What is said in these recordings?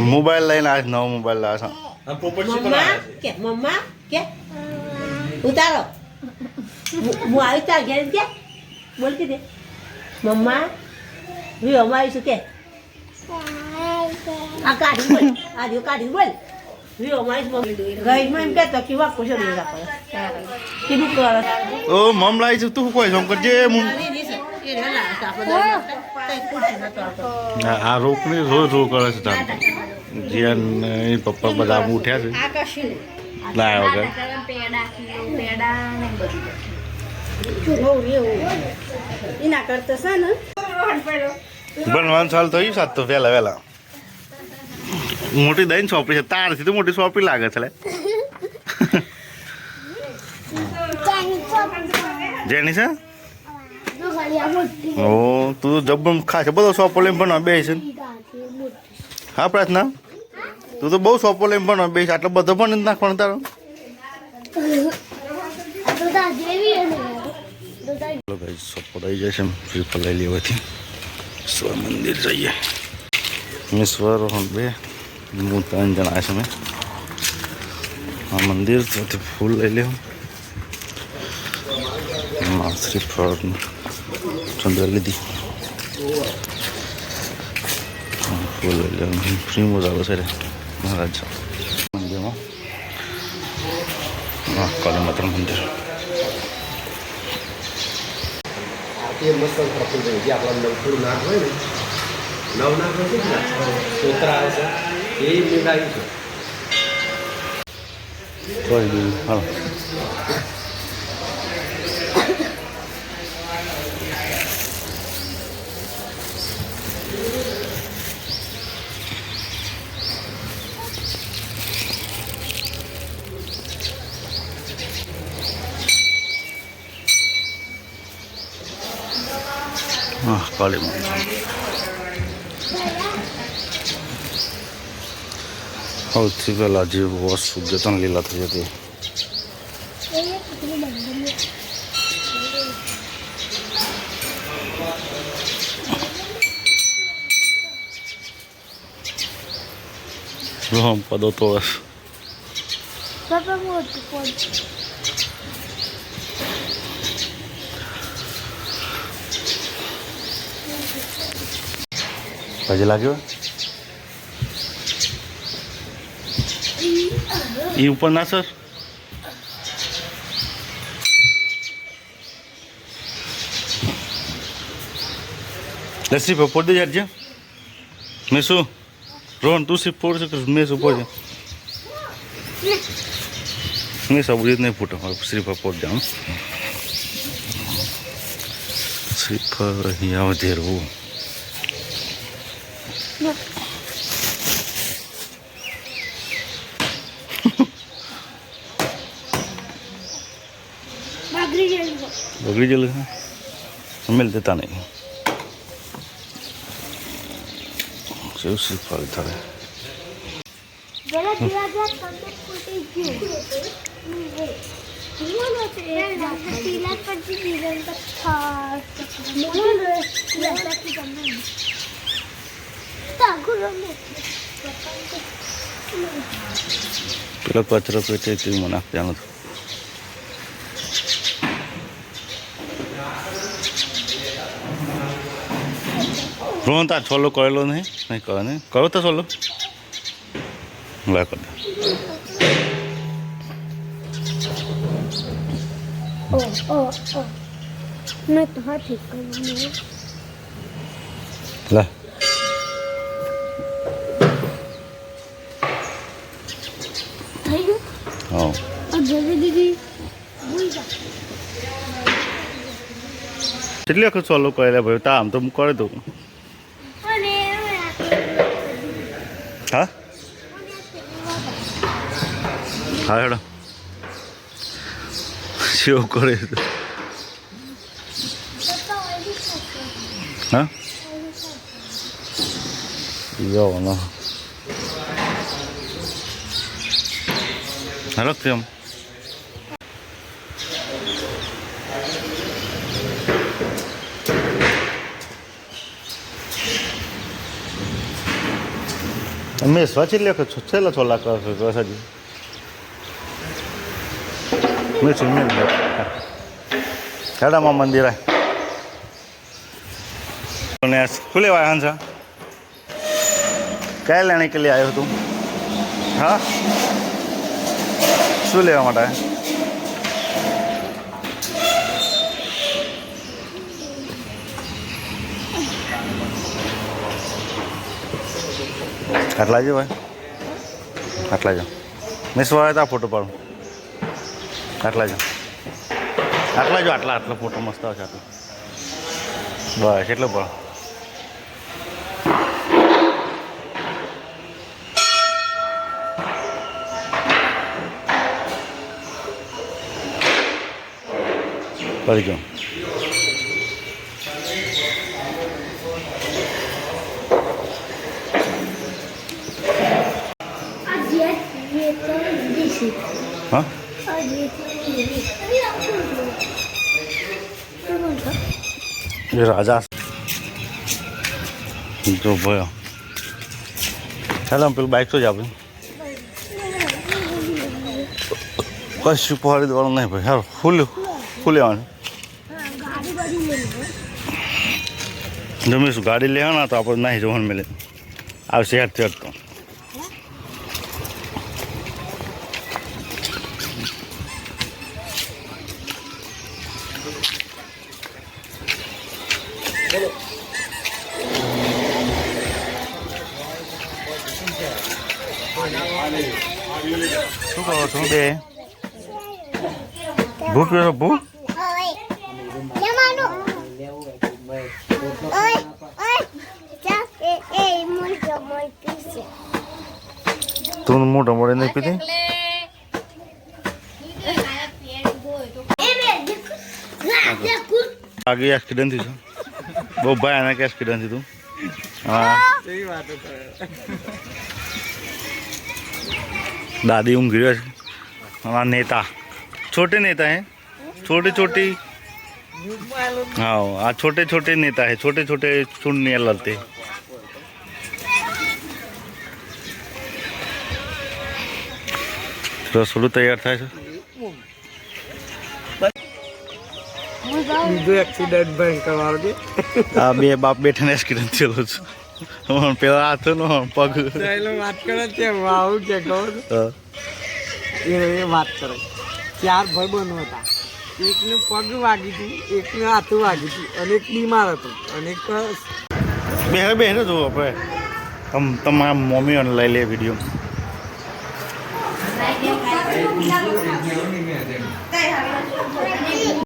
mobile લઈને આજ નવો મોબાઈલ લાવે કે મમ્મા કે ઉતારો હું આવી તાર ઘેર કે બોલ કે દે મમ્મા હું અમારી છું કે આ કાઢી બોલ આ દિયો કાઢી બોલ હું અમારી ગઈમાં એમ કહેતો કે વાકો છો નહીં રાખો કીધું કરો ઓ મમ લાવી છું તું કોઈ શંકર જે આ રોકની રોજ રો કરે છે તાર જીયાન પપ્પા બધા ઉઠ્યા છે લાયા વગર એના કરતા છે ને બનવાનું ચાલુ થયું સાત તો વહેલા વહેલા મોટી દહીં સોંપી છે તારથી તો મોટી સોંપી લાગે છે જેની છે ઓ તું જબ્બર ખાશે બધો સોપો લઈને ભણવા બે છે હા પ્રાર્થના તું તો બહુ સોપો લઈને ભણવા બે છે આટલો બધો પણ નાખવાનો તારો ભાઈ સોપો થઈ જશે શ્રીફળ લઈ લેવાથી સ્વર મંદિર જઈએ મેં સ્વર બે હું 3 જણા છે મેં આ મંદિર ત્યાંથી ફૂલ લઈ લેવું શ્રીફળ ચંદ્ર લીધી ફૂલ લઈ લેવું ફ્રી મજા આવે છે મહારાજ મંદિરમાં કાળી માતા મંદિર મસ્ત પ્રફુલ્લ થઈ ગયા આપણા નવખું નાક હોય ને નવનાક હોય છે ને છોકરા આવે છે એ મેળાયું છે હાલો કાળી માતા સૌથી પહેલાં જે વસ્તુ જતન લીલા થઈ હતી રોહમ પદો તો પછી લાગ્યો એ ઉપર ના સર લસ્સી પર પોડી જાય મેં શું રોહન તું સી પોડ છે મેં શું પોડ મેં સબ રીત નહીં ફૂટો શ્રીફળ પોડ જાઉં શ્રીફળ અહીંયા વધેરવું बगड़ी जल मिल देता नहीं शिव श्रीफल थारे પેલો કચરો પેટે તે મને આપવાનું હતું રોહન તાર છોલો કરેલો નહીં કરે નહીં કરો તો છોલો લા કર मैं तो हाथ ठीक करूँगी ला हाँ और जल्दी दीदी भूल जा કેટલી વખત સોલો કરેલા ભાઈ તા આમ તો હું કરી દઉં હા હા હેડો શેવ કરે હા જવાનો હેલો કેમ મેં સ્વચ્છ છેલ્લા 6 લાખ સાજી મેં છું મેં ખેડામાં મંદિર અને ખુલે વાહન છે કયા લેણે કે लिए આવ્યો તું હા શું લેવા માટે આટલા જો ભાઈ આટલા જો મેં સવારે તો ફોટો પાડું આટલા જો આટલા ફોટો મસ્ત આવશે આટલો બસ એટલો પણ પડી ગયો હા એ રાજા જો ભયો ચાલો પેલું બાઇક તો જ આપણે કશું પહાડી દેવાનું નહીં ભાઈ હારું ફૂલ લેવાનું જમીશું ગાડી લેવાના તો આપણે નહીં જોવાનું મળે આવશે હેઠ ચડતો શું કરો છો બે ભૂખ પીવો ભૂખ તું મોટો મોડે નહીં પીતી આગે એક્સિડન્ટ થયું બહુ ભયાનક એક્સિડન્ટ થયું हाँ दादी ऊँघी है हमारा नेता छोटे नेता हैं छोटे हाँ आज छोटे नेता है छोटे चुनने लड़ते रसोड़ू तैयार था एक्सीडेंट भयंकर मार के आ बे बाप बेटे ने एक्सीडेंट चलो છું પેલા હાથનો પગ વાત કરે છે વાવ કે કહો એ વાત કરે 4 ભાઈબંધો હતા એકને પગ વાગી હતી એકને હાથ વાગી હતી અને એક બીમાર હતો અને એક બેહે જો આપણે તમારા મમ્મી લઈ લે વિડીયો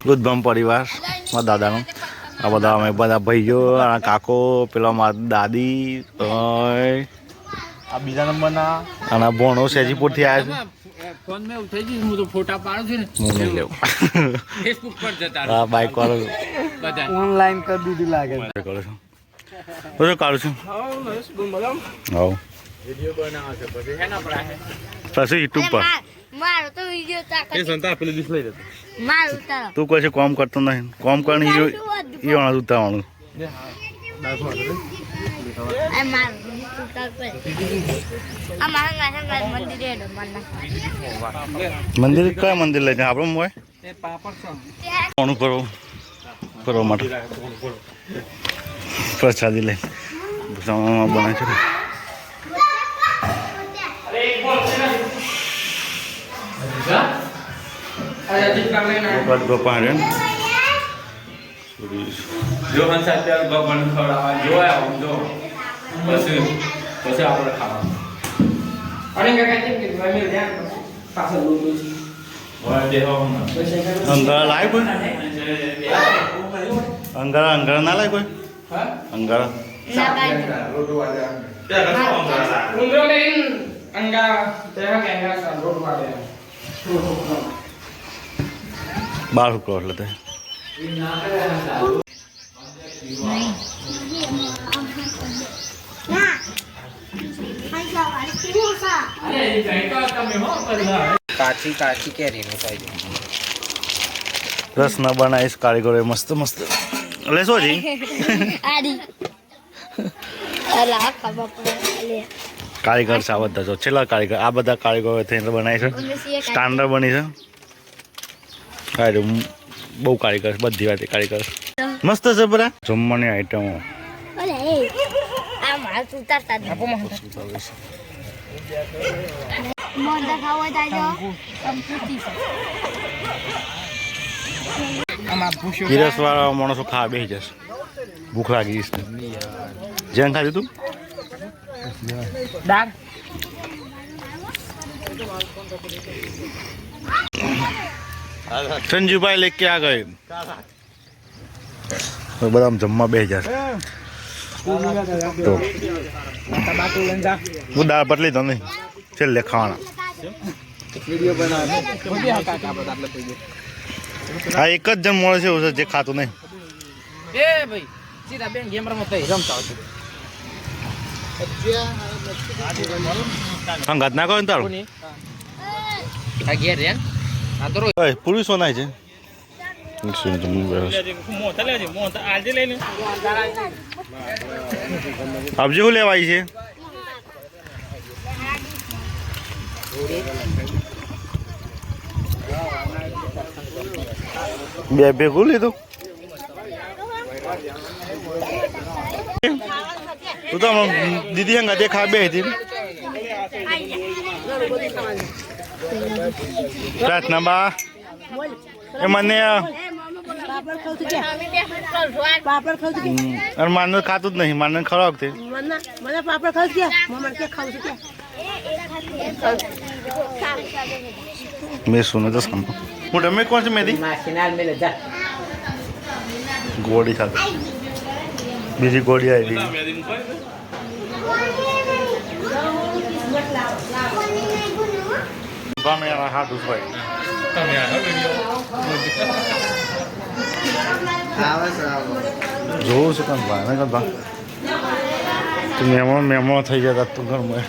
ગુદભમ પરિવાર મારા દાદાનો આ બધા અમે બધા ભાઈઓ આ કાકો પેલા મારા દાદી આ બીજા નંબરના અને ભણો સેજીપુરથી આવ્યા છે ફોન મે ઉઠાઈ જઈશ હું તો ફોટા પાડું છું છે હું લેવું ફેસબુક પર જતા હા બાઈક વાળો બધા ઓનલાઈન કરી દીધી લાગે કરો છો બધું કાઢું છું હા વિડિયો બનાવે છે પછી હેના પર આવે પછી યુટ્યુબ પર મારો તો વિડિયો તાક એ સંતા પેલી દિસ લઈ જતો માર ઉતારો તું કોઈ કામ કરતો નહીં કામ કરીને એ વાળા ઉતારવાનું આ માર ઉતાર પર આ મારા મંદિરે હેડો મંદિર કયા મંદિર લઈ જાય આપણે મોય એ પાપડ છો કોનું કરવા માટે પ્રસાદી લઈ બનાવે છે પાણી જો હંસ અત્યારે ભગવાન ખવડાવવા જોયા હું જો પછી આપણે ખાવાનું અને કાકા કેમ કે મેં ધ્યાન પાછળ લોટો છે ઓય દેહો અંગારા લાય કોઈ અંગારા ના લાય કોઈ હા અંગારા રોટો વાળા ઉંદરો મેં અંગા તેવા કે અંગા રોટો વાળા બાર હુકરો એટલે તે કાચી કેરી નું ખાઈ રસ ના બનાવીશ કારીગરો મસ્ત લેશો જી આડી અલા ખબર પડે કારીગર છે આ બધા જો છેલ્લા કારીગર આ બધા કારીગરો થઈને બનાવી છે સ્ટાન્ડર્ડ બની છે બહુ કારીગર બધી વાત કારીગર મસ્ત છે બરા જમવાની આઈટમો અરે એ આ માર ઉતારતા દે મોંડા ખાવા જાય ગીરસ વાળા માણસો ખાવા બેસી જશે ભૂખ લાગી છે જેન ખાધું તું દાળ સંજુભાઈ લેકે આ ગए બધા આમ જમવા બેસી જશે તો હું દાળ પતલી તો નહીં છેલ્લે ખાવાના વિડિયો બનાવે બધી કાકા બધા એટલે થઈ આ એક જ જણ મળે છે એવું છે જે ખાતું નહીં એ ભાઈ સીધા બેન ગેમ રમતા રમતા હતું સંગાત ના કરો ને તારું આ ઘેર રે આ તો પૂરી સોનાય છે આપજે શું લેવાય છે બે ભેગું લીધું તું તો દીદી હંગા તે ખા બે હતી પ્રાર્થના બા એ મને પાપડ ખાવ છું અને માનવ ખાતું જ નહીં માનવ ખરો વખતે મને પાપડ ખાવ છું મને કે ખાવ છું મેં સુનો તો સાંભળો હું તમે કોણ છે મેદી ગોળી સાથે બીજી ગોળી આવી મેરા હાથ ઉઠવાય જોઉં છું કામ ભાઈ ને કરતા મહેમાન થઈ ગયા તું ઘરમાં